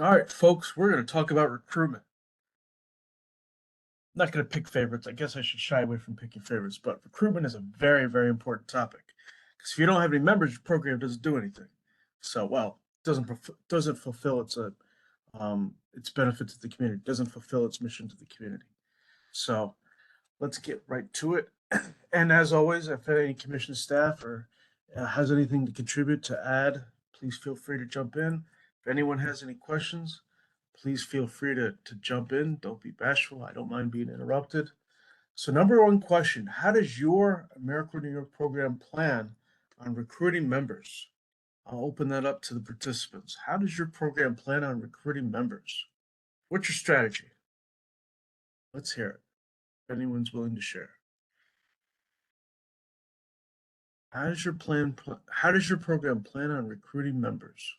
All right, folks, we're going to talk about recruitment. I'm not going to pick favorites. I guess I should shy away from picking favorites, but recruitment is a very, very important topic because if you don't have any members, your program doesn't do anything. So, well, doesn't fulfill its benefit to the community. Doesn't fulfill its mission to the community. So, let's get right to it. And as always, if any commission staff or has anything to contribute to add, please feel free to jump in. If anyone has any questions, please feel free to jump in. Don't be bashful. I don't mind being interrupted. So, number one question: how does your American New York program plan on recruiting members? I'll open that up to the participants. How does your program plan on recruiting members? What's your strategy? Let's hear it. If anyone's willing to share. How does your program plan on recruiting members?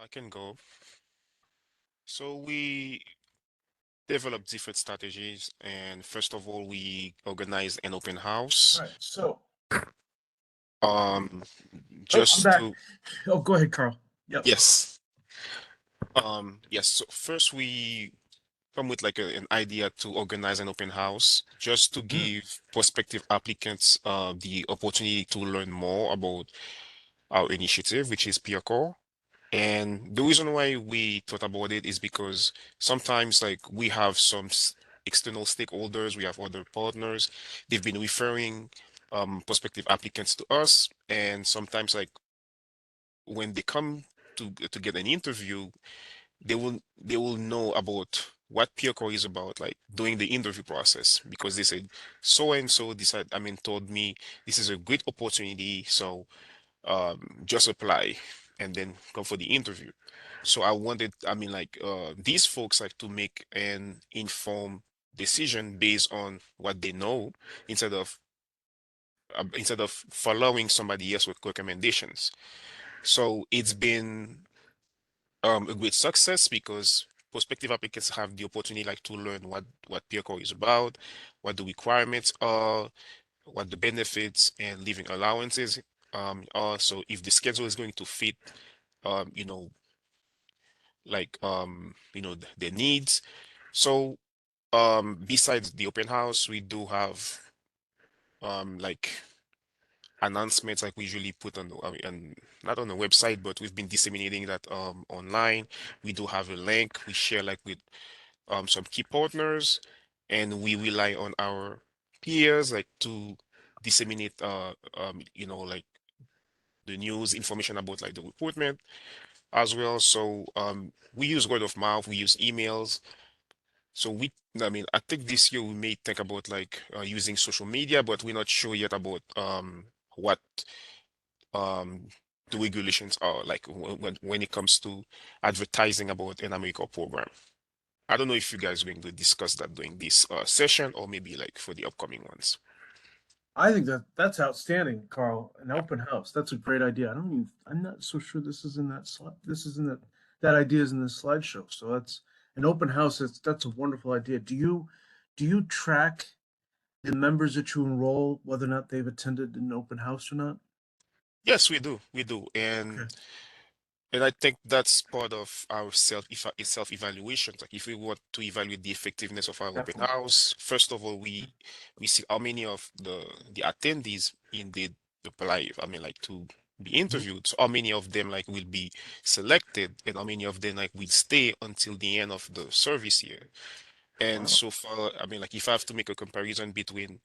I can go. So we develop different strategies, and first of all, we organize an open All house. right, so Um, oh, I'm just back. to Oh, go ahead, Carl. Yep. yes, yes. So first, we come with like an idea to organize an open house, just to Mm, give prospective applicants the opportunity to learn more about our initiative, which is peer core. And the reason why we thought about it is because sometimes like we have some external stakeholders, we have other partners, they've been referring prospective applicants to us, and sometimes like when they come to get an interview, they will know about what peer core is about, like during the interview process, because they said so and so decided, told me this is a great opportunity, so just apply and then come for the interview. So I wanted, these folks like to make an informed decision based on what they know instead of following somebody else with recommendations. So it's been a great success because prospective applicants have the opportunity like to learn what peer core is about, what the requirements are, what the benefits and living allowances are. So if the schedule is going to fit um, you know, their needs. So besides the open house, we do have like announcements like we usually put on not on the website, but we've been disseminating that online. We do have a link we share like with some key partners, and we rely on our peers like to disseminate like the news information about like the recruitment as well. So we use word of mouth, we use emails. So I think this year we may think about like using social media, but we're not sure yet about what um the regulations are like when it comes to advertising about an America program. I don't know if you guys are going to discuss that during this session or maybe like for the upcoming ones. I think that's outstanding, Carl. An open house. That's a great idea. I'm not so sure this is in that slide. This is in that idea is in this slideshow. So that's an open house. That's a wonderful idea. Do you track the members that you enroll, whether or not they've attended an open house or not? Yes, we do. We do. Okay. And I think that's part of our self-evaluation. Like if we want to evaluate the effectiveness of our open Definitely. house, first of all, we see how many of the attendees indeed apply. Like to be Mhm. interviewed. So how many of them like will be selected, and how many of them like will stay until the end of the service year. And Wow. so far, like if I have to make a comparison between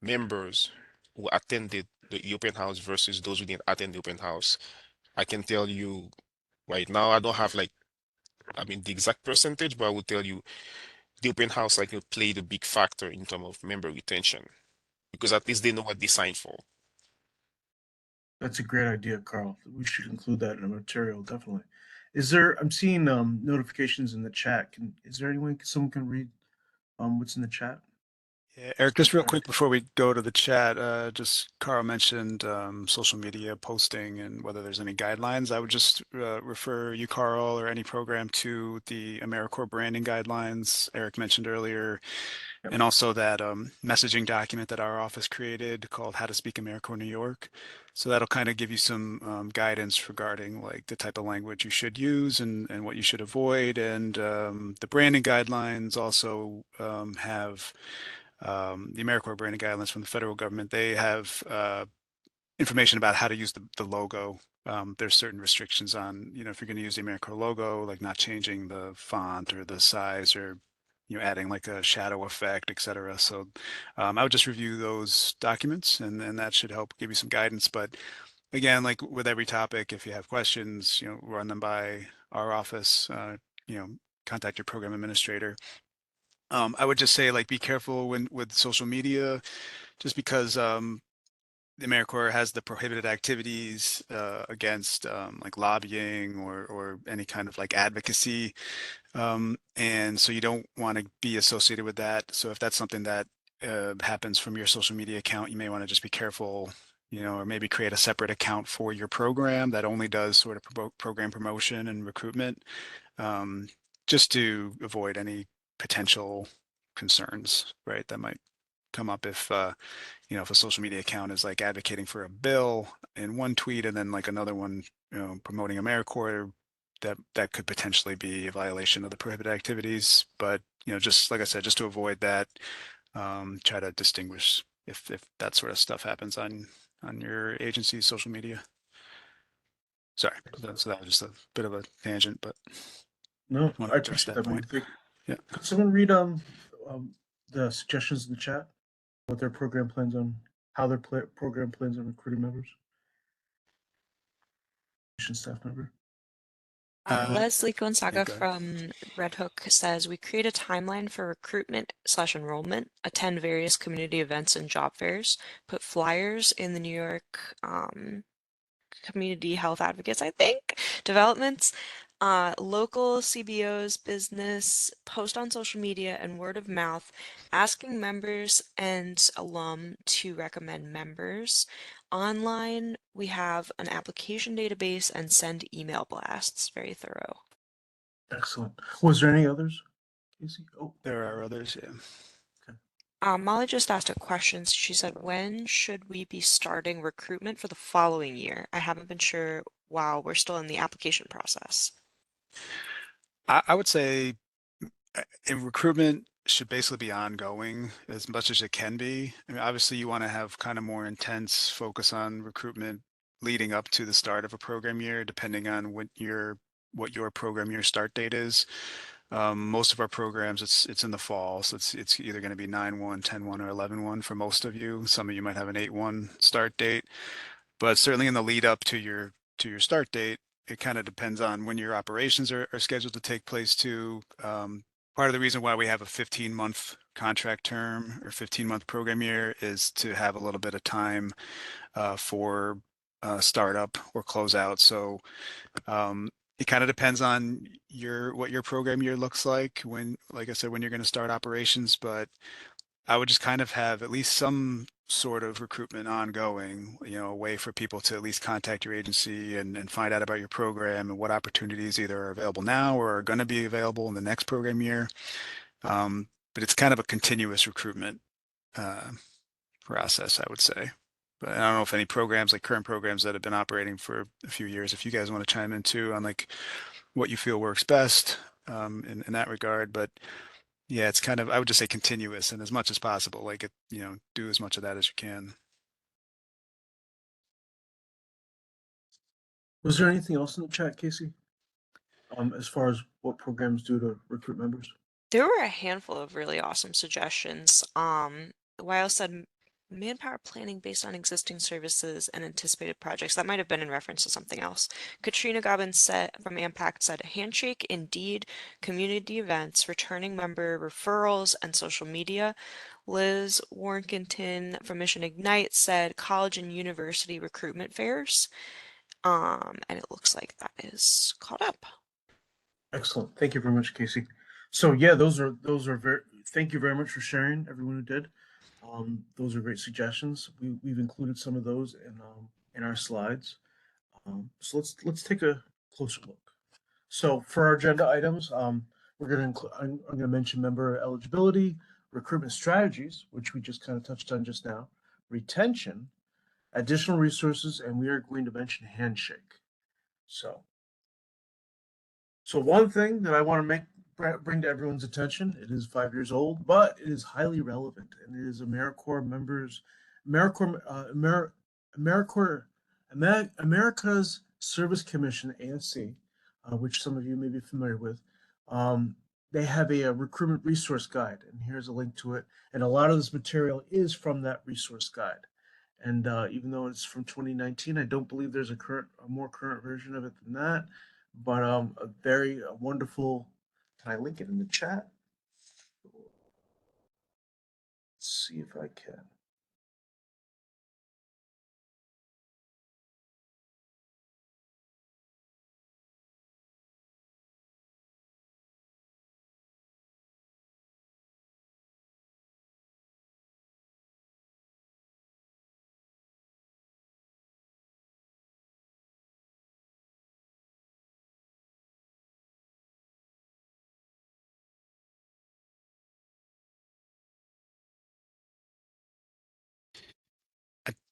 members who attended the open house versus those who didn't attend the open house, I can tell you right now, I don't have like, the exact percentage, but I will tell you the open house like will play the big factor in terms of member retention because at least they know what they signed for. That's a great idea, Carl. We should include that in the material, definitely. I'm seeing notifications in the chat. Is there any way someone can read what's in the chat? Yeah, Eric, just real quick before we go to the chat, just Carl mentioned social media posting and whether there's any guidelines. I would just refer you, Carl, or any program to the AmeriCorps branding guidelines Eric mentioned earlier, Yep. and also that messaging document that our office created called How to Speak AmeriCorps New York. So that'll kind of give you some guidance regarding like the type of language you should use and what you should avoid. And the branding guidelines also have the AmeriCorps branding guidelines from the federal government. They have information about how to use the logo. There's certain restrictions on, if you're going to use the AmeriCorps logo, like not changing the font or the size or, adding like a shadow effect, et cetera. So I would just review those documents and that should help give you some guidance. But again, like with every topic, if you have questions, run them by our office, contact your program administrator. I would just say like be careful with social media, just because the AmeriCorps has the prohibited activities against like lobbying or any kind of like advocacy, and so you don't want to be associated with that. So if that's something that happens from your social media account, you may want to just be careful, or maybe create a separate account for your program that only does sort of program promotion and recruitment, um, just to avoid any potential concerns, right? That might come up if a social media account is like advocating for a bill in one tweet and then like another one, promoting AmeriCorps, that could potentially be a violation of the prohibited activities. But, just like I said, just to avoid that, try to distinguish if that sort of stuff happens on your agency's social media. Sorry, so that was just a bit of a tangent, but No, want I to address appreciate that that, man. point. Thank you. Yeah. Could someone read the suggestions in the chat? What their program plans on, how their program plans on recruiting members, staff member. Leslie Yeah, Gonzaga go ahead. from Red Hook says, we create a timeline for recruitment/enrollment, attend various community events and job fairs, put flyers in the New York Community Health Advocates, I think, developments, local CBOs, business, post on social media and word of mouth, asking members and alum to recommend members. Online, we have an application database and send email blasts. Very thorough. Excellent. Was there any others, Casey? Oh, There are others, yeah. Molly just asked a question. She said, when should we be starting recruitment for the following year? I haven't been sure while we're still in the application process. I would say in recruitment should basically be ongoing as much as it can be. I mean, obviously you want to have kind of more intense focus on recruitment leading up to the start of a program year, depending on what your program year start date is. Most of our programs, it's in the fall, so it's either going to be 9/1, 10/1, or 11/1 for most of you. Some of you might have an 8/1 start date, but certainly in the lead up to your start date, it kind of depends on when your operations are scheduled to take place too. Part of the reason why we have a 15-month contract term or 15-month program year is to have a little bit of time for startup or closeout. So it kind of depends on what your program year looks like when, like I said, when you're going to start operations, but I would just kind of have at least some sort of recruitment ongoing, a way for people to at least contact your agency and find out about your program and what opportunities either are available now or are going to be available in the next program year. But it's kind of a continuous recruitment uh, process, I would say. But I don't know if any programs, like current programs that have been operating for a few years, if you guys want to chime in too on like what you feel works best in that regard. But yeah, it's kind of, I would just say continuous and as much as possible, like do as much of that as you can. was there anything else in the chat, Casey? As far as what programs do to recruit members? There were a handful of really awesome suggestions. Weil said manpower planning based on existing services and anticipated projects. That might have been in reference to something else. Katrina Gobbins said from Impact said handshake, Indeed, community events, returning member referrals, and social media. Liz Warkington from Mission Ignite said college and university recruitment fairs. And it looks like that is caught up. Excellent. Thank you very much, Casey. So yeah, those are very. Thank you very much for sharing, everyone who did. Those are great suggestions. We've included some of those in our slides. So let's take a closer look. So for our agenda items, we're going to include. I'm going to mention member eligibility, recruitment strategies, which we just kind of touched on just now, retention, additional resources, and we are going to mention handshake. So one thing that I want to bring to everyone's attention, it is 5 years old, but it is highly relevant, and it is America's Service Commission, ASC, which some of you may be familiar with. They have a recruitment resource guide, and here's a link to it. And a lot of this material is from that resource guide. And even though it's from 2019, I don't believe there's a more current version of it than that. But a very wonderful. Can I link it in the chat? Let's see if I can.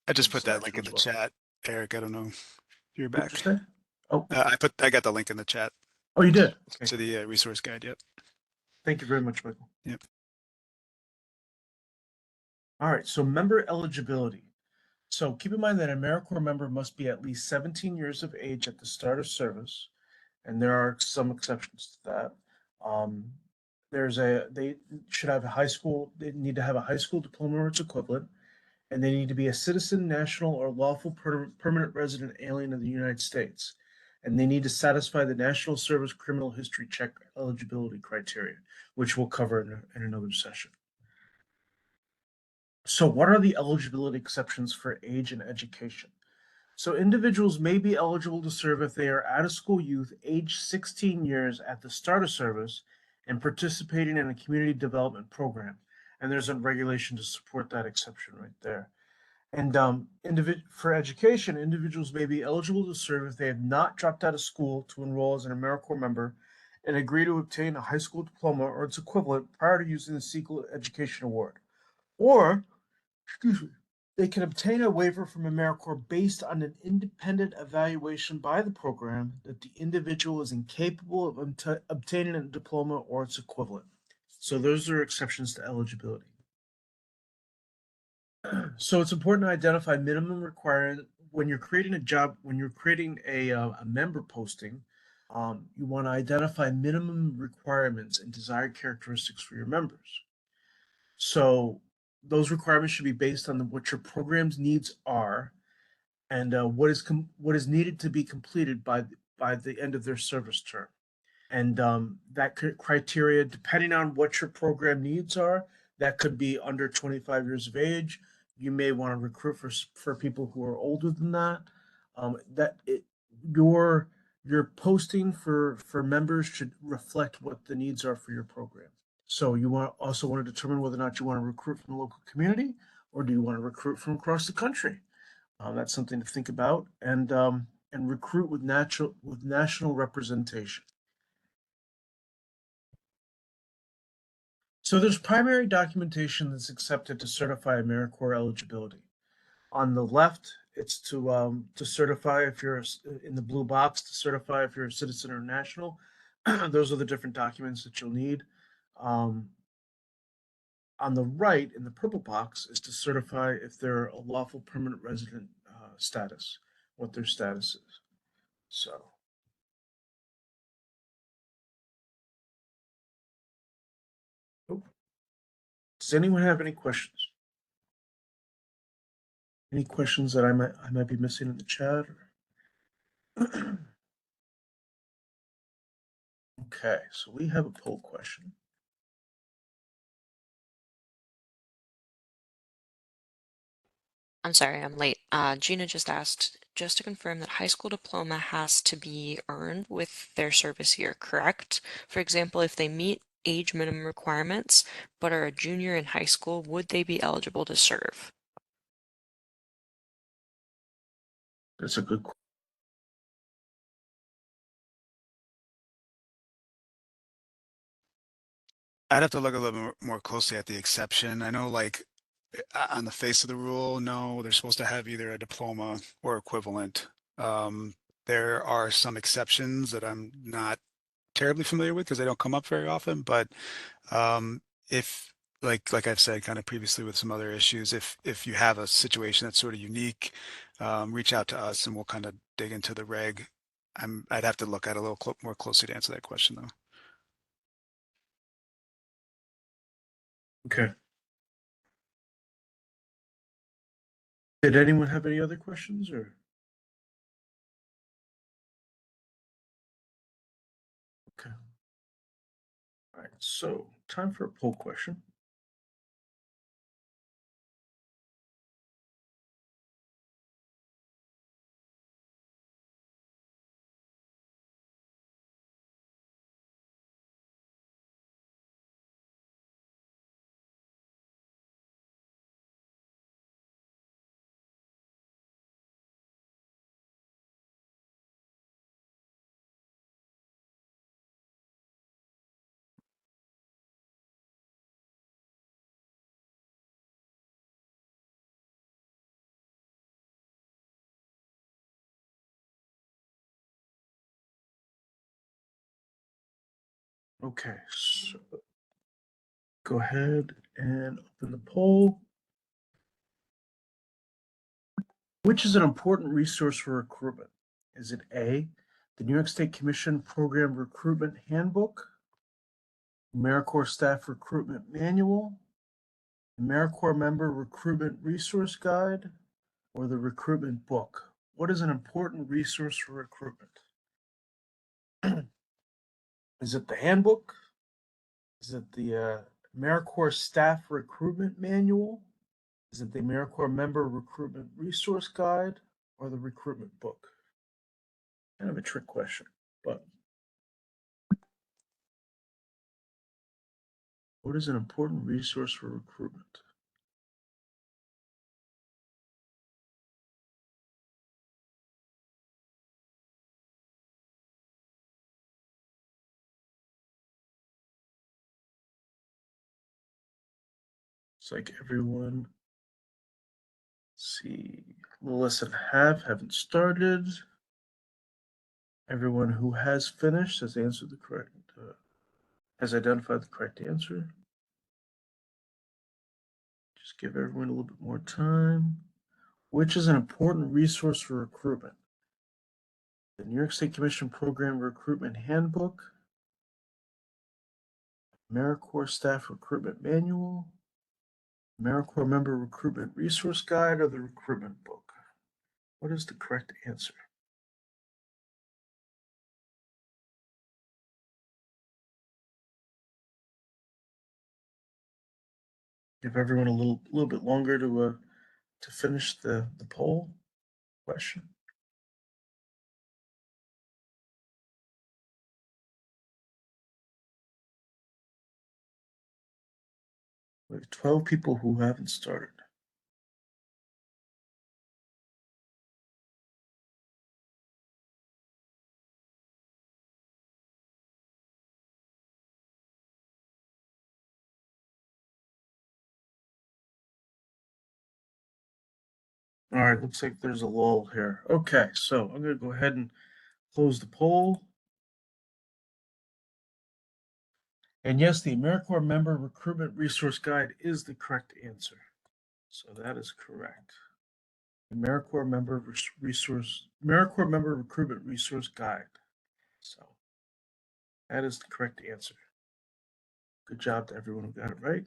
I just put that Slack link in as the well. chat, Eric. I don't know if you're What'd back. you say? Oh, I got the link in the chat oh, you did. Okay. to the resource guide. Yep. Thank you very much, Michael. Yep. All right. So member eligibility. So keep in mind that an AmeriCorps member must be at least 17 years of age at the start of service, and there are some exceptions to that. They should have a high school. They need to have a high school diploma or its equivalent, and they need to be a citizen, national, or lawful permanent resident alien of the United States. And they need to satisfy the National Service Criminal History Check eligibility criteria, which we'll cover in another session. So what are the eligibility exceptions for age and education? So individuals may be eligible to serve if they are out-of-school youth aged 16 years at the start of service and participating in a community development program. And there's a regulation to support that exception right there. And for education, individuals may be eligible to serve if they have not dropped out of school to enroll as an AmeriCorps member and agree to obtain a high school diploma or its equivalent prior to using the Sequel Education Award. Or, excuse me, they can obtain a waiver from AmeriCorps based on an independent evaluation by the program that the individual is incapable of obtaining a diploma or its equivalent. So those are exceptions to eligibility. So it's important to identify minimum requirement when you're creating a job, when you're creating a member posting, you want to identify minimum requirements and desired characteristics for your members. So those requirements should be based on what your program's needs are and what is needed to be completed by the end of their service term. And that criteria, depending on what your program needs are, that could be under 25 years of age. You may want to recruit for people who are older than that. Your posting for members should reflect what the needs are for your program. So you also want to determine whether or not you want to recruit from the local community, or do you want to recruit from across the country? That's something to think about, and recruit with national representation. So there's primary documentation that's accepted to certify AmeriCorps eligibility. On the left, it's to certify if you're in the blue box to certify if you're a citizen or national. Those are the different documents that you'll need. On the right, in the purple box, is to certify if they're a lawful permanent resident status, what their status is. So. Does anyone have any questions? Any questions that I might be missing in the chat? Okay, so we have a poll question. I'm sorry, I'm late. Gina just asked, just to confirm that high school diploma has to be earned with their service year, correct? For example, if they meet age minimum requirements, but are a junior in high school, would they be eligible to serve? That's a good question. I'd have to look a little more closely at the exception. I know, like, on the face of the rule, no, they're supposed to have either a diploma or equivalent. There are some exceptions that I'm not terribly familiar with because they don't come up very often, but if like I've said kind of previously with some other issues, if you have a situation that's sort of unique, reach out to us and we'll kind of dig into the reg. I'd have to look at it a little more closely to answer that question though. Okay. Did anyone have any other questions or? Okay. All right, so time for a poll question. Okay, so go ahead and open the poll. Which is an important resource for recruitment? Is it A, the New York State Commission Program Recruitment Handbook, AmeriCorps Staff Recruitment Manual, AmeriCorps Member Recruitment Resource Guide, or the Recruitment Book? What is an important resource for recruitment? Is it the handbook? Is it the AmeriCorps Staff Recruitment Manual? Is it the AmeriCorps Member Recruitment Resource Guide or the Recruitment Book? Kind of a trick question, but what is an important resource for recruitment? It's like everyone, see, Melissa and haven't started. Everyone who has finished has answered the correct, has identified the correct answer. Just give everyone a little bit more time. Which is an important resource for recruitment? The New York State Commission Program Recruitment Handbook, AmeriCorps Staff Recruitment Manual, AmeriCorps Member Recruitment Resource Guide, or the Recruitment Book? What is the correct answer? Give everyone a little bit longer to finish the poll question. We have 12 people who haven't started. All right, looks like there's a lull here. Okay, so I'm going to go ahead and close the poll. And yes, the AmeriCorps Member Recruitment Resource Guide is the correct answer. So that is correct. AmeriCorps Member Recruitment Resource Guide. So that is the correct answer. Good job to everyone who got it right.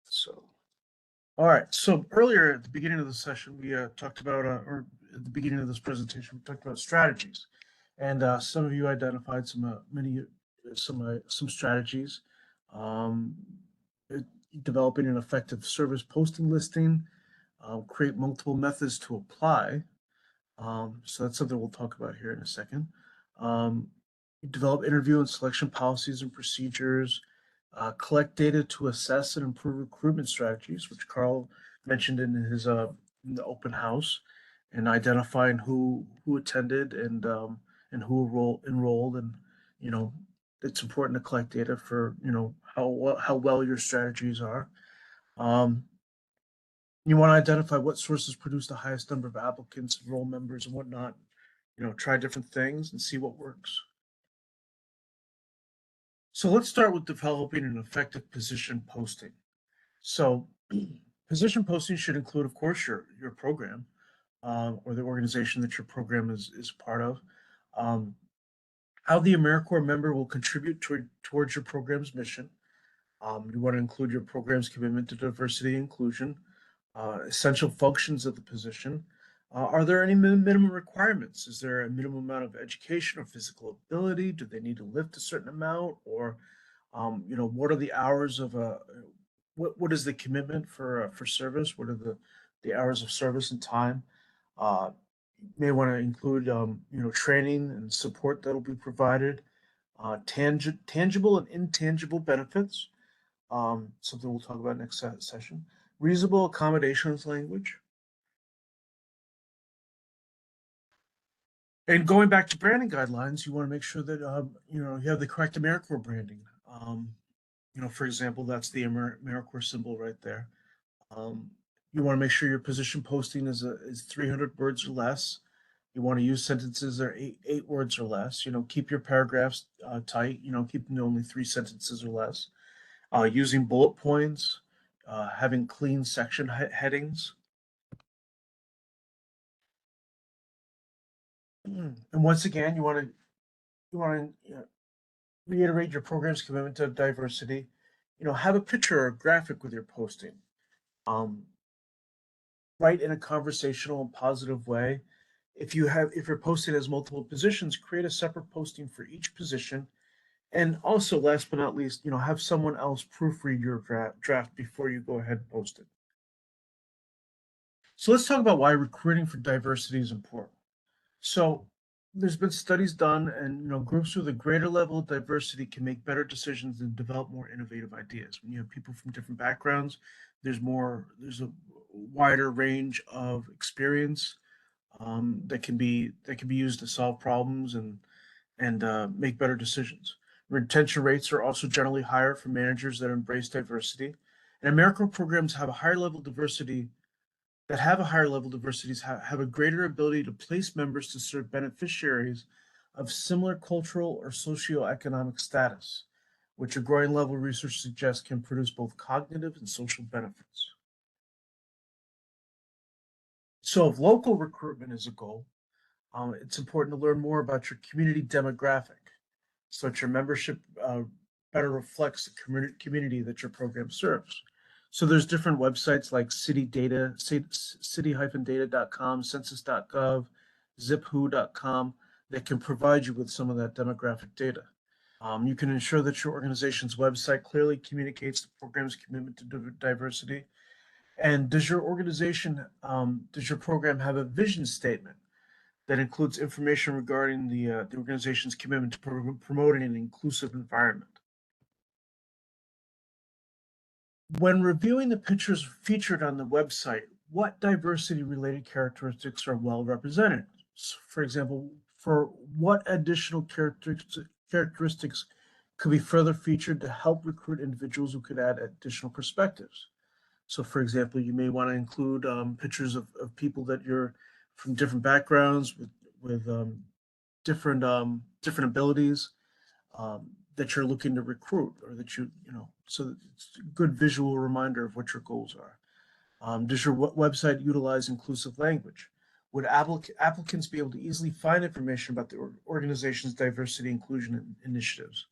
So, all right. So earlier at the beginning of the session, we talked about, or at the beginning of this presentation, we talked about strategies, and some of you identified some strategies. Developing an effective service posting listing, create multiple methods to apply. So that's something we'll talk about here in a second. You develop interview and selection policies and procedures, collect data to assess and improve recruitment strategies, which Carl mentioned in the open house, and identifying who attended and who enrolled, and you know it's important to collect data for how well your strategies are. Um, you want to identify what sources produce the highest number of applicants, enroll members, and whatnot. Try different things and see what works. So let's start with developing an effective position posting. So position posting should include, of course, your program or the organization that your program is part of. Um, how the AmeriCorps member will contribute towards your program's mission. You want to include your program's commitment to diversity and inclusion, essential functions of the position. Are there any minimum requirements? Is there a minimum amount of education or physical ability? Do they need to lift a certain amount? Or, what are the hours of what is the commitment for service? What are the hours of service and time? You may want to include, training and support that will be provided, tangible and intangible benefits, something we'll talk about next session. Reasonable accommodations language. And going back to branding guidelines, you want to make sure that you have the correct AmeriCorps branding. For example, that's the AmeriCorps symbol right there. You want to make sure your position posting is 300 words or less. You want to use sentences that are eight words or less. Keep your paragraphs tight. Keep them to only 3 sentences or less. Using bullet points, having clean section headings. And once again, you want to reiterate your program's commitment to diversity. Have a picture or a graphic with your posting. Write in a conversational and positive way. If your posting has multiple positions, create a separate posting for each position. And also, last but not least, have someone else proofread your draft before you go ahead and post it. So let's talk about why recruiting for diversity is important. So there's been studies done, and groups with a greater level of diversity can make better decisions and develop more innovative ideas. When you have people from different backgrounds, there's a wider range of experience that can be used to solve problems and make better decisions. Retention rates are also generally higher for managers that embrace diversity. And AmeriCorps programs have a higher level diversity have a greater ability to place members to serve beneficiaries of similar cultural or socioeconomic status, which a growing level of research suggests can produce both cognitive and social benefits. So if local recruitment is a goal, it's important to learn more about your community demographic so that your membership better reflects the community that your program serves. So there's different websites like city-data.com, census.gov, zipwho.com that can provide you with some of that demographic data. You can ensure that your organization's website clearly communicates the program's commitment to diversity. And does your program have a vision statement that includes information regarding the organization's commitment to promoting an inclusive environment? When reviewing the pictures featured on the website, what diversity-related characteristics are well represented? So, for example, for what additional characteristics could be further featured to help recruit individuals who could add additional perspectives? So, for example, you may want to include pictures of people that you're from different backgrounds with different abilities that you're looking to recruit, or that so it's a good visual reminder of what your goals are. Does your website utilize inclusive language? Would applicants be able to easily find information about the organization's diversity inclusion initiatives?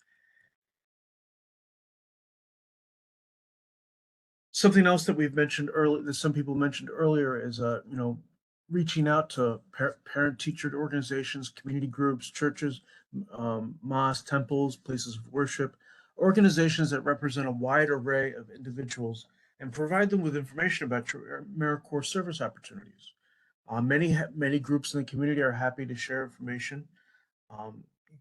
Something else that we've mentioned earlier, that some people mentioned earlier, is reaching out to parent-teacher organizations, community groups, churches, mosques, temples, places of worship, organizations that represent a wide array of individuals, and provide them with information about your AmeriCorps service opportunities. Many groups in the community are happy to share information.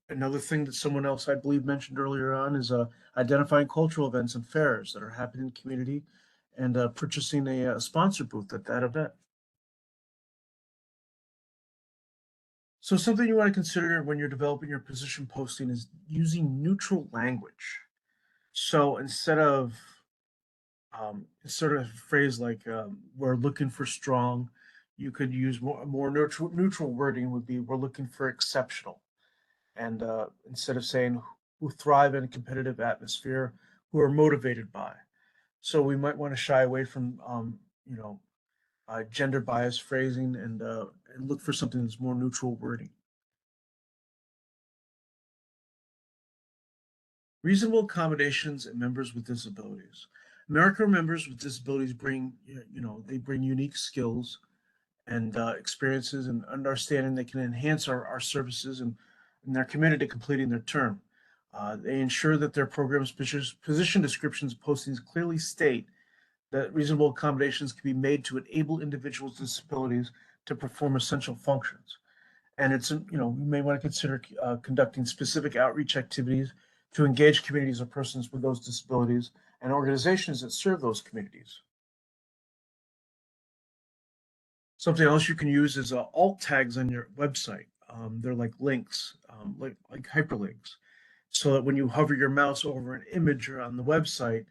Another thing that someone else, I believe, mentioned earlier on is identifying cultural events and fairs that are happening in the community and purchasing a sponsor booth at that event. So something you want to consider when you're developing your position posting is using neutral language. So instead of a phrase like "we're looking for strong," you could use more neutral wording. Would be "we're looking for exceptional," and instead of saying "who thrive in a competitive atmosphere," "who are motivated by." So we might want to shy away from gender bias phrasing and look for something that's more neutral wording. Reasonable accommodations and members with disabilities. American members with disabilities bring, they bring unique skills and experiences and understanding that can enhance our services, and they're committed to completing their term. They ensure that their program's position descriptions postings clearly state that reasonable accommodations can be made to enable individuals with disabilities to perform essential functions. And you may want to consider conducting specific outreach activities to engage communities of persons with those disabilities and organizations that serve those communities. Something else you can use is alt tags on your website. They're like links, like hyperlinks, so that when you hover your mouse over an image or on the website,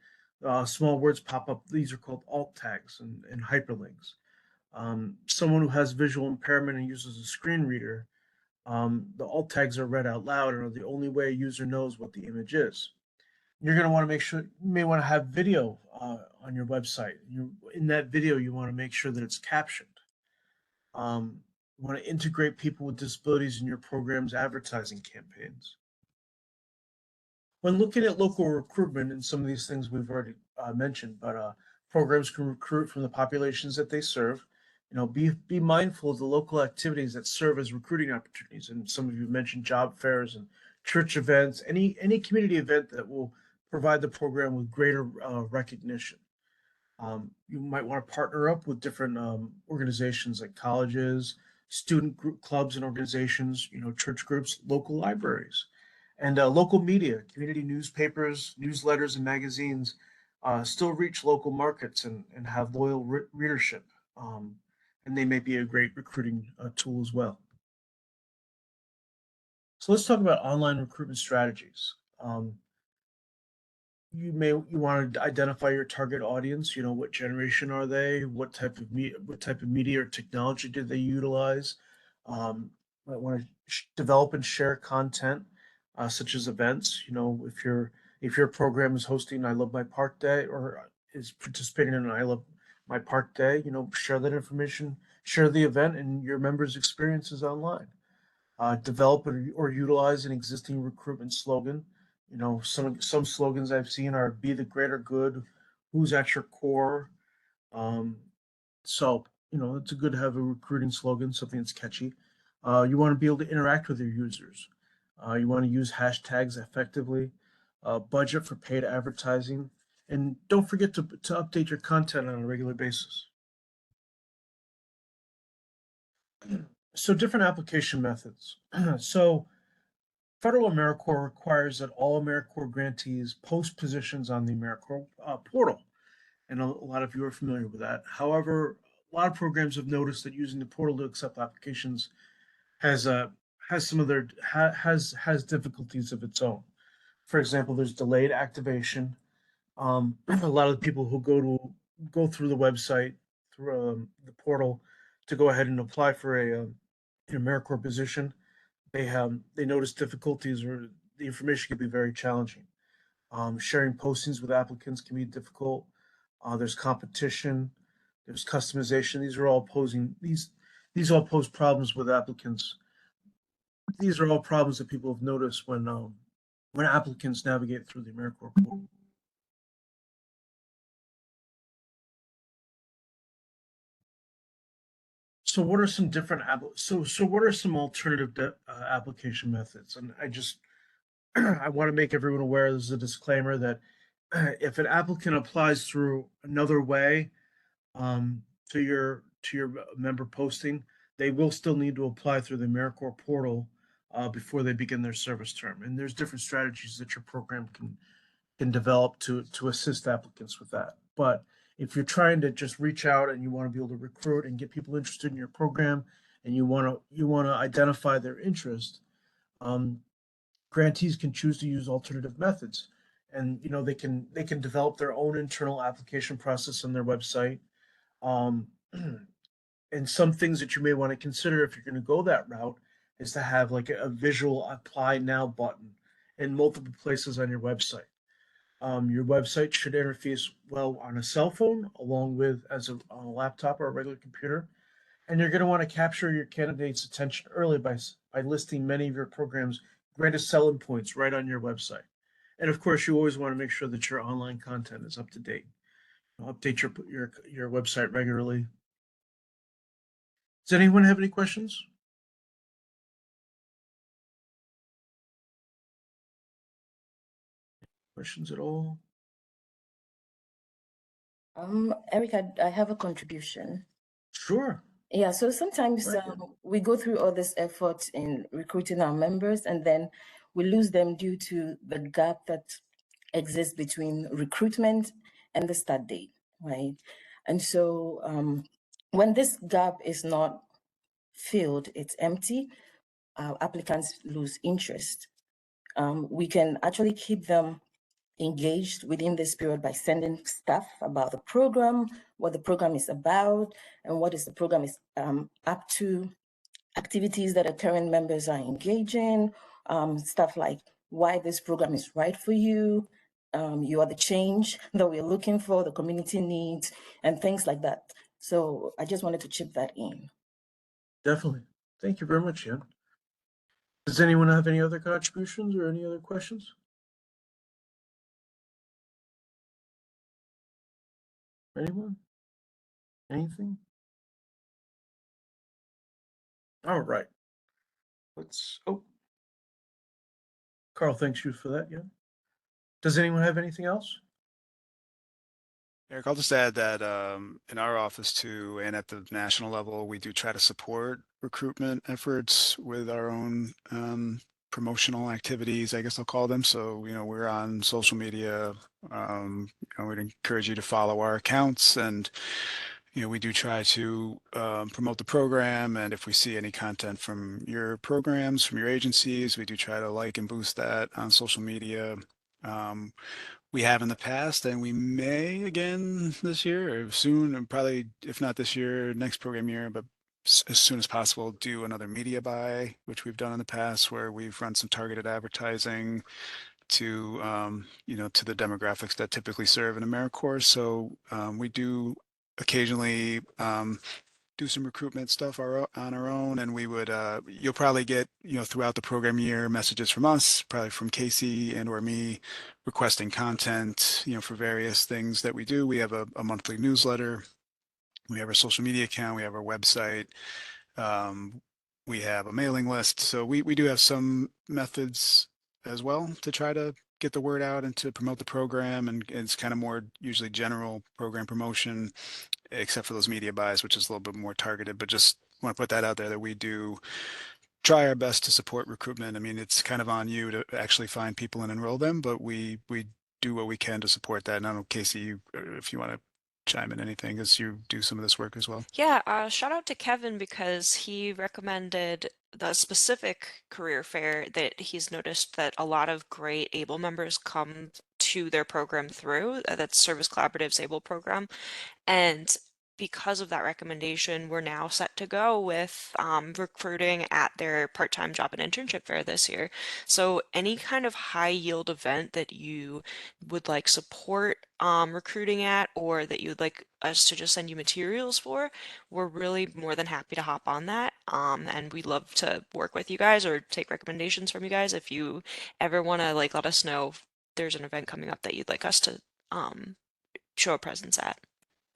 small words pop up. These are called alt tags and hyperlinks. Someone who has visual impairment and uses a screen reader, the alt tags are read out loud and are the only way a user knows what the image is. You're going to want to make sure, you may want to have video on your website. In that video, you want to make sure that it's captioned. You want to integrate people with disabilities in your program's advertising campaigns. When looking at local recruitment, and some of these things we've already mentioned, but programs can recruit from the populations that they serve. Be mindful of the local activities that serve as recruiting opportunities. And some of you mentioned job fairs and church events, any community event that will provide the program with greater recognition. You might want to partner up with different organizations like colleges, student group clubs and organizations, church groups, local libraries, and local media, community newspapers, newsletters, and magazines still reach local markets and have loyal readership. And they may be a great recruiting tool as well. So let's talk about online recruitment strategies. You want to identify your target audience. What generation are they? What type of media or technology did they utilize? Might want to develop and share content, such as events. If your program is hosting I Love My Park Day or is participating in an I Love My Park Day, share that information, share the event and your members' experiences online. Develop or utilize an existing recruitment slogan. Some slogans I've seen are "Be the greater good," "Who's at your core." Um, so it's good to have a recruiting slogan, something that's catchy. You want to be able to interact with your users. You want to use hashtags effectively. Budget for paid advertising, and don't forget to update your content on a regular basis. So different application methods. So federal AmeriCorps requires that all AmeriCorps grantees post positions on the AmeriCorps portal, and a lot of you are familiar with that. However, a lot of programs have noticed that using the portal to accept applications has some of their has difficulties of its own. For example, there's delayed activation. A lot of the people who go through the website through the portal to go ahead and apply for an AmeriCorps position, they notice difficulties or the information can be very challenging. Sharing postings with applicants can be difficult. There's competition, there's customization. These all pose problems with applicants. These are all problems that people have noticed when applicants navigate through the AmeriCorps portal. So what are some different what are some alternative application methods? And I want to make everyone aware, this is a disclaimer, that if an applicant applies through another way to your member posting, they will still need to apply through the AmeriCorps portal before they begin their service term. And there's different strategies that your program can develop to assist applicants with that. But if you're trying to just reach out and you want to be able to recruit and get people interested in your program, and you want to identify their interest, um, grantees can choose to use alternative methods, and they can develop their own internal application process on their website. Um, and some things that you may want to consider if you're going to go that route is to have like a visual apply now button in multiple places on your website. Your website should interface well on a cell phone, along with on a laptop or a regular computer. And you're going to want to capture your candidate's attention early by listing many of your program's greatest selling points right on your website. And of course, you always want to make sure that your online content is up to date. Update your website regularly. Does anyone have any questions? Questions at all? Eric, I have a contribution. Sure. Yeah, so sometimes Right, yeah. we go through all this effort in recruiting our members, and then we lose them due to the gap that exists between recruitment and the start date, right? And so when this gap is not filled, it's empty, applicants lose interest. We can actually keep them engaged within this period by sending stuff about the program, what the program is about, and what is the program is up to, activities that our current members are engaging, stuff like why this program is right for you, you are the change that we're looking for, the community needs, and things like that. So I just wanted to chip that in. Definitely. Thank you very much, Jan. Does anyone have any other contributions or any other questions? Anyone? Anything? All right. Carl, thanks you for that, yeah. Does anyone have anything else? Eric, I'll just add that in our office too, and at the national level, we do try to support recruitment efforts with our own promotional activities, I guess I'll call them. So, we're on social media. We'd encourage you to follow our accounts, and we do try to promote the program. And if we see any content from your programs, from your agencies, we do try to like and boost that on social media. We have in the past, and we may again this year or soon, and probably if not this year, next program year, but as soon as possible, do another media buy, which we've done in the past, where we've run some targeted advertising to to the demographics that typically serve an AmeriCorps. So we do occasionally do some recruitment stuff on our own, and we would you'll probably get throughout the program year messages from us, probably from Casey and or me, requesting content for various things that we do. We have a monthly newsletter, we have our social media account, we have our website, we have a mailing list. So we do have some methods as well to try to get the word out and to promote the program, and it's kind of more usually general program promotion, except for those media buys, which is a little bit more targeted. But just want to put that out there, that we do try our best to support recruitment. I mean, it's kind of on you to actually find people and enroll them, but we do what we can to support that. And I don't know, Casey, if you want to chime in anything, as you do some of this work as well. Yeah, shout out to Kevin because he recommended the specific career fair that he's noticed that a lot of great ABLE members come to their program through. That's Service Collaborative's ABLE program. And because of that recommendation, we're now set to go with recruiting at their part-time job and internship fair this year. So any kind of high yield event that you would like support recruiting at, or that you would like us to just send you materials for, we're really more than happy to hop on that. And we'd love to work with you guys or take recommendations from you guys if you ever want to let us know if there's an event coming up that you'd like us to show a presence at.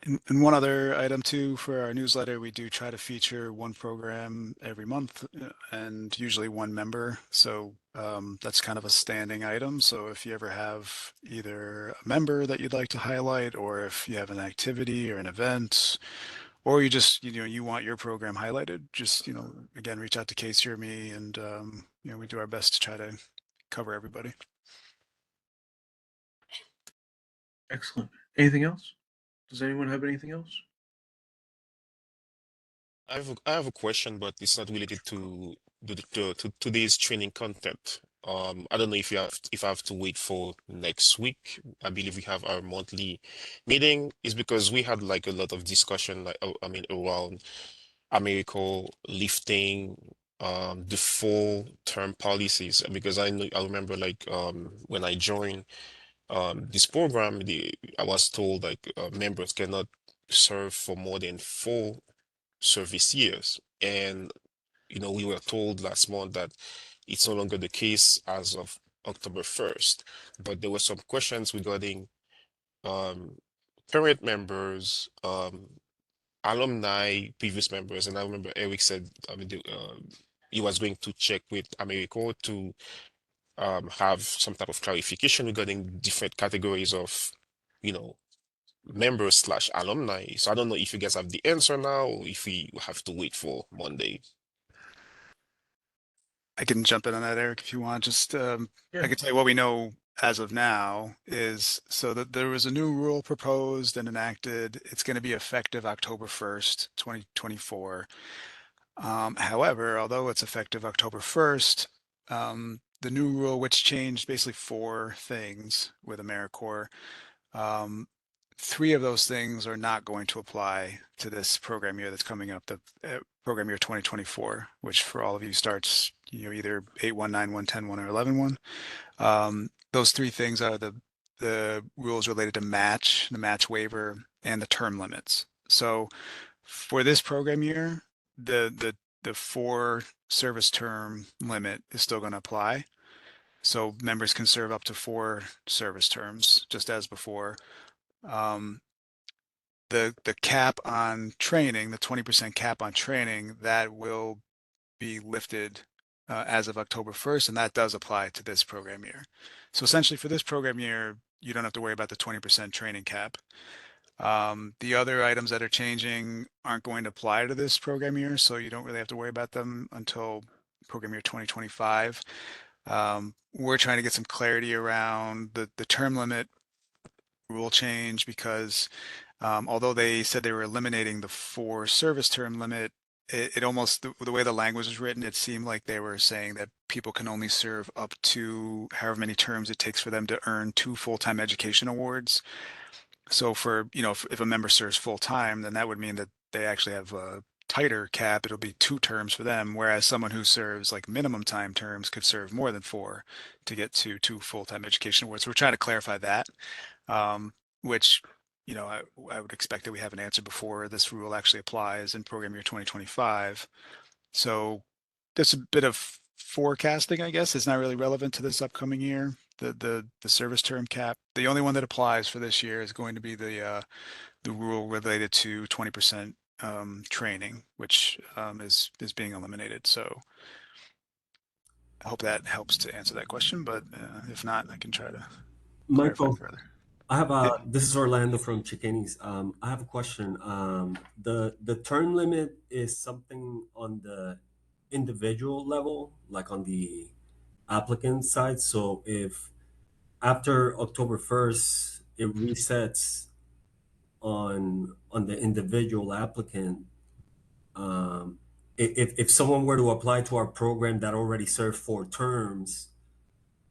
And one other item too, for our newsletter, we do try to feature one program every month, and usually one member. So that's kind of a standing item. So if you ever have either a member that you'd like to highlight, or if you have an activity or an event, or you just you want your program highlighted, just again, reach out to Casey or me, and we do our best to try to cover everybody. Excellent. Anything else? Does anyone have anything else? I have a question, but it's not related to today's training content. I don't know if I have to wait for next week. I believe we have our monthly meeting. Is because we had like a lot of discussion, like I mean, around America lifting the full term policies. Because I remember like when I joined this program, I was told like members cannot serve for more than 4 service years. And we were told last month that it's no longer the case as of October 1st. But there were some questions regarding um, current members, alumni, previous members, and I remember Eric said, I mean, he was going to check with Americo to have some type of clarification regarding different categories of, you know, members slash alumni. So I don't know if you guys have the answer now or if we have to wait for Monday. I can jump in on that, Eric, if you want. Just I Yeah. can tell you what we know as of now is so that there was a new rule proposed and enacted. It's going to be effective October 1st, 2024. However, although it's effective October 1st, the new rule, which changed basically 4 things with AmeriCorps, 3 of those things are not going to apply to this program year that's coming up, the program year 2024, which for all of you starts either 8-1, 9-1, 10-1, or 11-1. Those 3 things are the rules related to the match waiver, and the term limits. So for this program year, the 4 service term limit is still going to apply. So members can serve up to 4 service terms, just as before. The cap on training, the 20% cap on training, that will be lifted as of October 1st, and that does apply to this program year. So essentially for this program year, you don't have to worry about the 20% training cap. The other items that are changing aren't going to apply to this program year, so you don't really have to worry about them until program year 2025. We're trying to get some clarity around the term limit rule change because although they said they were eliminating the 4 service term limit, it almost, the way the language is written, it seemed like they were saying that people can only serve up to however many terms it takes for them to earn 2 full-time education awards. So for, if a member serves full-time, then that would mean that they actually have a tighter cap. It'll be 2 terms for them, whereas someone who serves like minimum time terms could serve more than 4 to get to 2 full-time education awards. So we're trying to clarify that, which I would expect that we have an answer before this rule actually applies in program year 2025. So that's a bit of forecasting, I guess. It's not really relevant to this upcoming year. The service term cap. The only one that applies for this year is going to be the rule related to 20% training, which is being eliminated. So I hope that helps to answer that question. But if not, I can try to clarify Michael, further. I have Yeah. this is Orlando from Chicanis. I have a question. The term limit is something on the individual level, like on the applicant side. So if after October 1st it resets on the individual applicant, if someone were to apply to our program that already served 4 terms,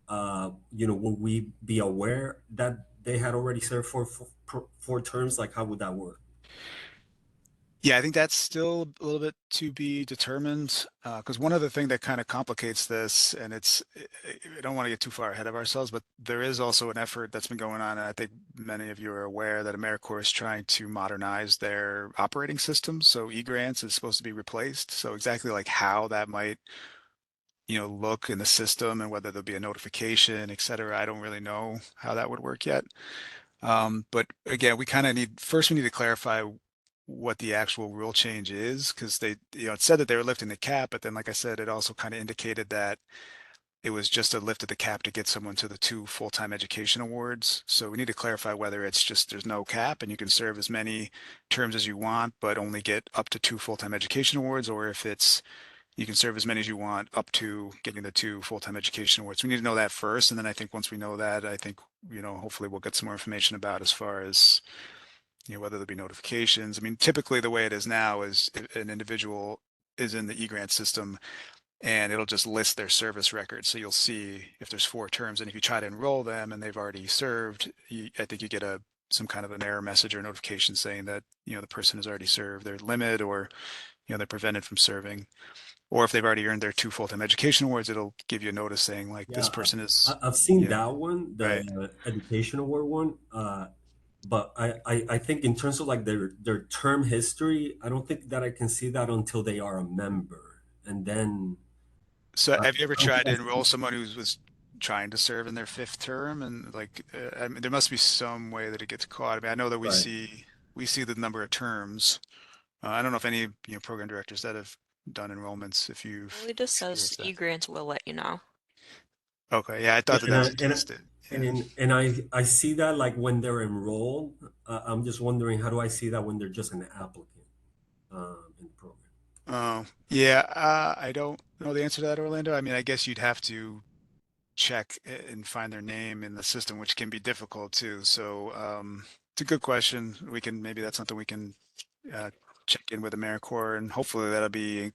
would we be aware that they had already served 4 terms? Like, how would that work? Yeah, I think that's still a little bit to be determined, because one other thing that kind of complicates this, and I don't want to get too far ahead of ourselves, but there is also an effort that's been going on, and I think many of you are aware that AmeriCorps is trying to modernize their operating system. So e-grants is supposed to be replaced. So exactly like how that might, look in the system and whether there'll be a notification, et cetera, I don't really know how that would work yet. But again, we need to clarify what the actual rule change is, because they, it said that they were lifting the cap, but then, like I said, it also kind of indicated that it was just a lift of the cap to get someone to the 2 full-time education awards. So we need to clarify whether it's just there's no cap and you can serve as many terms as you want, but only get up to 2 full-time education awards, or if it's, you can serve as many as you want up to getting the 2 full-time education awards. We need to know that first. And then I think once we know that, I think, hopefully we'll get some more information about as far as, whether there'll be notifications. I mean, typically the way it is now is an individual is in the e-grant system and it'll just list their service record. So you'll see if there's 4 terms, and if you try to enroll them and they've already served, I think you get some kind of an error message or notification saying that, the person has already served their limit, or, they're prevented from serving. Or if they've already earned their 2 full-time education awards, it'll give you a notice saying like this person is. I've seen yeah, that one, the right. education award one. But I think in terms of like their term history, I don't think that I can see that until they are a member. And then So have you ever I'm tried to enroll someone who was trying to serve in their 5th term, and like I mean, there must be some way that it gets caught. I mean, I know that we right. see the number of terms. I don't know if any program directors that have done enrollments, if you've Well, it just says experienced that. eGrants will let you know. Okay, yeah, I Yeah, thought that was the case. Yeah. and I see that like when they're enrolled. I'm just wondering, how do I see that when they're just an applicant in the program? Oh, yeah. I don't know the answer to that, Orlando. I mean, I guess you'd have to check and find their name in the system, which can be difficult too. So it's a good question. Maybe that's something we can check in with AmeriCorps, and hopefully that'll be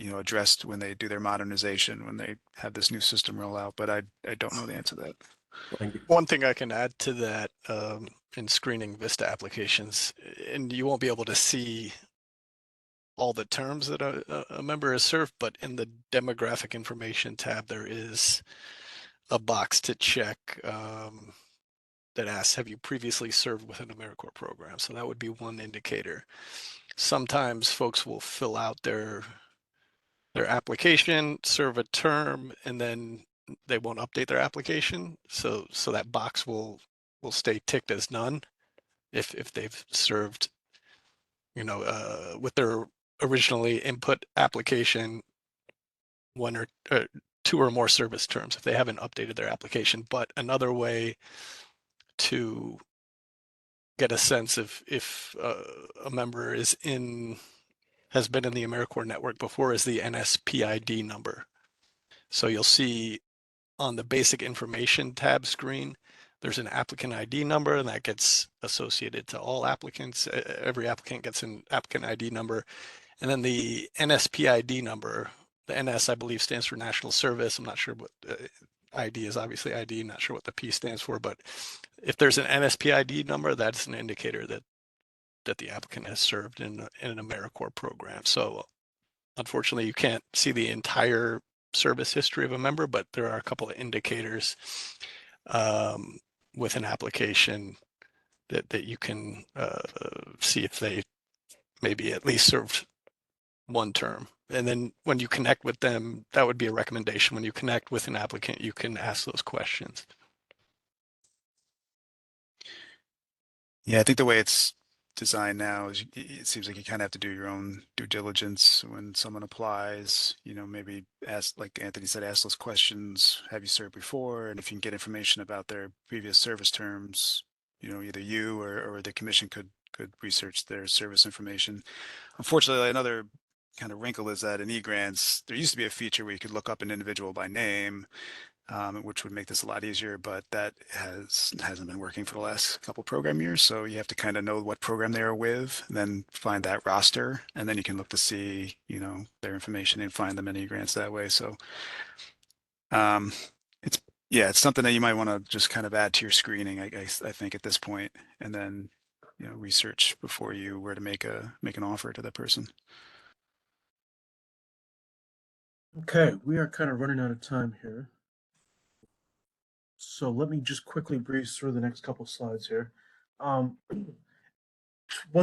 addressed when they do their modernization, when they have this new system roll out. But I don't know the answer to that. Thank you. One thing I can add to that in screening Vista applications, and you won't be able to see all the terms that a member has served, but in the demographic information tab, there is a box to check that asks, have you previously served with an AmeriCorps program? So that would be one indicator. Sometimes folks will fill out their application, serve a term, and then they won't update their application. So that box will stay ticked as none if they've served, with their originally input application 1 or 2 or more service terms if they haven't updated their application. But another way to get a sense if a member has been in the AmeriCorps network before is the NSPID number. So you'll see on the basic information tab screen, there's an applicant ID number, and that gets associated to all applicants. Every applicant gets an applicant ID number. And then the NSPID number, the NS, I believe, stands for National Service. I'm not sure what ID is, obviously ID, not sure what the P stands for, but if there's an NSPID number, that's an indicator that the applicant has served in an AmeriCorps program. So unfortunately, you can't see the entire service history of a member, but there are a couple of indicators with an application that you can see if they maybe at least served 1 term. And then when you connect with them, that would be a recommendation. When you connect with an applicant, you can ask those questions. Yeah, I think the way it's designed now is it seems like you kind of have to do your own due diligence when someone applies. Maybe ask, like Anthony said, ask those questions. Have you served before? And if you can get information about their previous service terms, either you or the commission could research their service information. Unfortunately, another kind of wrinkle is that in eGrants, there used to be a feature where you could look up an individual by name, which would make this a lot easier, but that hasn't been working for the last couple program years. So you have to kind of know what program they are with, and then find that roster, and then you can look to see, their information and find them in eGrants that way. So it's something that you might want to just kind of add to your screening, I think at this point, and then research before you were to make an offer to that person. Okay, we are kind of running out of time here. So let me just quickly breeze through the next couple slides here. One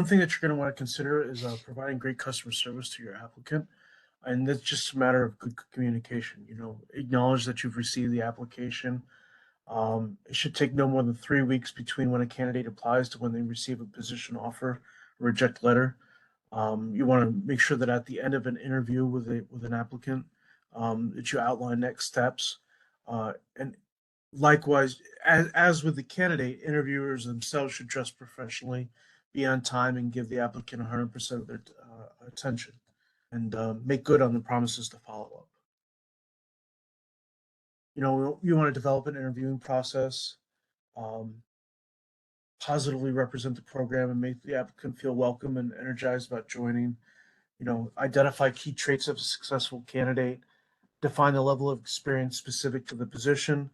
thing that you're going to want to consider is providing great customer service to your applicant. And that's just a matter of good communication. Acknowledge that you've received the application. It should take no more than 3 weeks between when a candidate applies to when they receive a position offer, or reject letter. You want to make sure that at the end of an interview with an applicant, that you outline next steps. And likewise, as with the candidate, interviewers themselves should dress professionally, be on time, and give the applicant 100% of their attention. and make good on the promises to follow up. You know, you want to develop an interviewing process, um, positively represent the program and make the applicant feel welcome and energized about joining. You know, identify key traits of a successful candidate, define the level of experience specific to the position,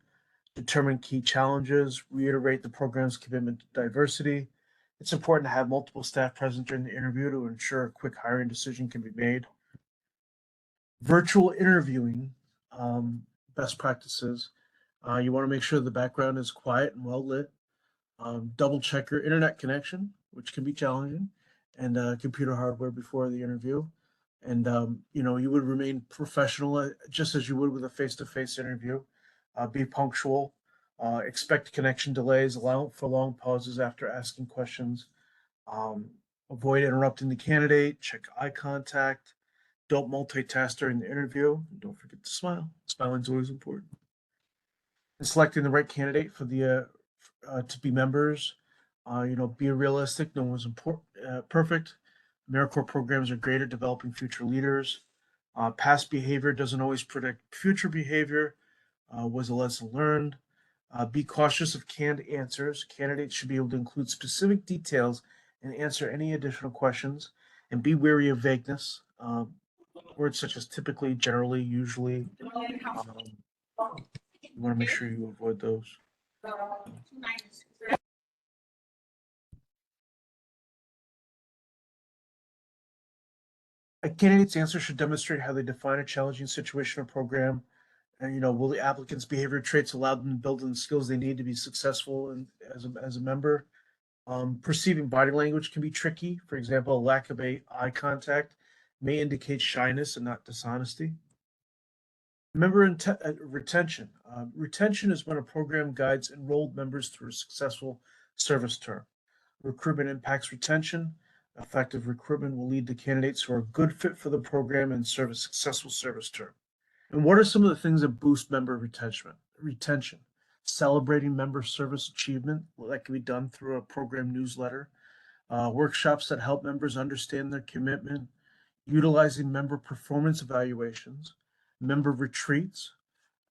determine key challenges, reiterate the program's commitment to diversity. It's important to have multiple staff present during the interview to ensure a quick hiring decision can be made. Virtual interviewing, best practices. You want to make sure the background is quiet and well lit. Double check your internet connection, which can be challenging, and computer hardware before the interview. And you know, you would remain professional just as you would with a face-to-face interview. Be punctual. Expect connection delays. Allow for long pauses after asking questions. Um, Avoid interrupting the candidate. Check eye contact. Don't multitask during the interview. And don't forget to smile. Smiling is always important. And selecting the right candidate for the to be members. You know, be realistic. No one's perfect. AmeriCorps programs are great at developing future leaders. Past behavior doesn't always predict future behavior. Was a lesson learned. Be cautious of canned answers. Candidates should be able to include specific details and answer any additional questions. And be wary of vagueness. Words such as typically, generally, usually. You want to make sure you avoid those. A candidate's answer should demonstrate how they define a challenging situation or program. And, you know, will the applicant's behavior traits allow them to build the skills they need to be successful as a member? Perceiving body language can be tricky. For example, a lack of eye contact may indicate shyness and not dishonesty. Member retention. Retention is when a program guides enrolled members through a successful service term. Recruitment impacts retention. Effective recruitment will lead to candidates who are a good fit for the program and serve a successful service term. And what are some of the things that boost member retention? Celebrating member service achievement, well, that can be done through a program newsletter. Workshops that help members understand their commitment, utilizing member performance evaluations, member retreats,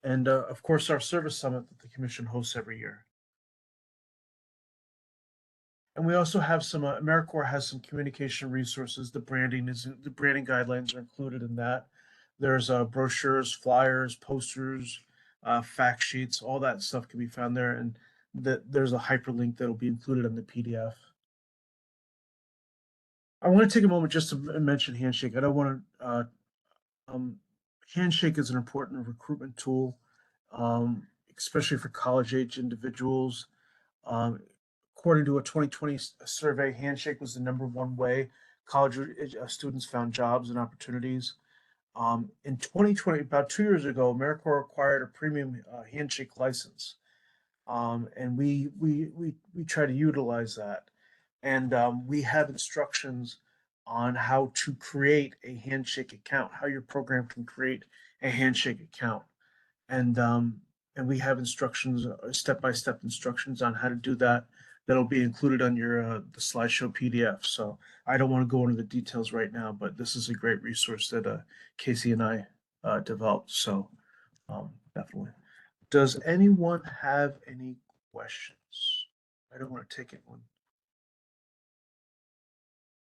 and of course our service summit that the commission hosts every year. And we also have some, AmeriCorps has some communication resources. The branding guidelines are included in that. There's brochures, flyers, posters, fact sheets, all that stuff can be found there. And there's a hyperlink that'll be included in the PDF. I want to take a moment just to mention Handshake. I don't want to, Handshake is an important recruitment tool, especially for college age individuals. According to a 2020 survey, Handshake was the #1 way college students found jobs and opportunities. In 2020, about 2 years ago, AmeriCorps acquired a premium Handshake license, and we try to utilize that. And we have instructions on how to create a Handshake account, how your program can create a Handshake account, and we have instructions, step-by-step instructions on how to do that. That'll be included on your the slideshow PDF. So I don't want to go into the details right now, but this is a great resource that Casey and I developed. So definitely. Does anyone have any questions? I don't want to take anyone.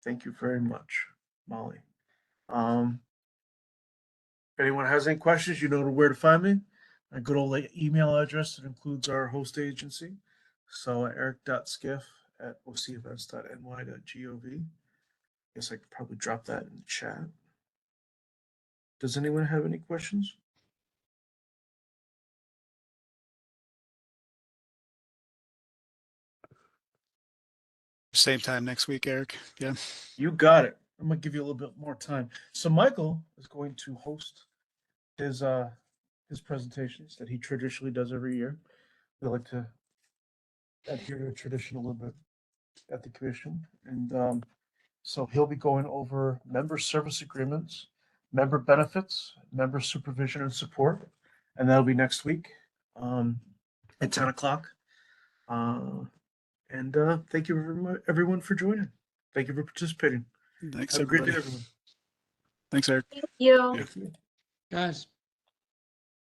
Thank you very much, Molly. If anyone has any questions, you know where to find me. My good old email address that includes our host agency. So eric.skiff@ocevents.ny.gov. Guess I could probably drop that in the chat. Does anyone have any questions? Same time next week, Eric. Yeah. You got it. I'm gonna give you a little bit more time. So Michael is going to host his presentations that he traditionally does every year. We like to adhere to a tradition a little bit at the commission, and so he'll be going over member service agreements, member benefits, member supervision and support, and that'll be next week at 10 o'clock. And thank you everyone for joining. Thank you for participating. Thanks, Have a great everybody. day, everyone. Thanks, Eric. Thank you. Yeah. Thank you. Guys,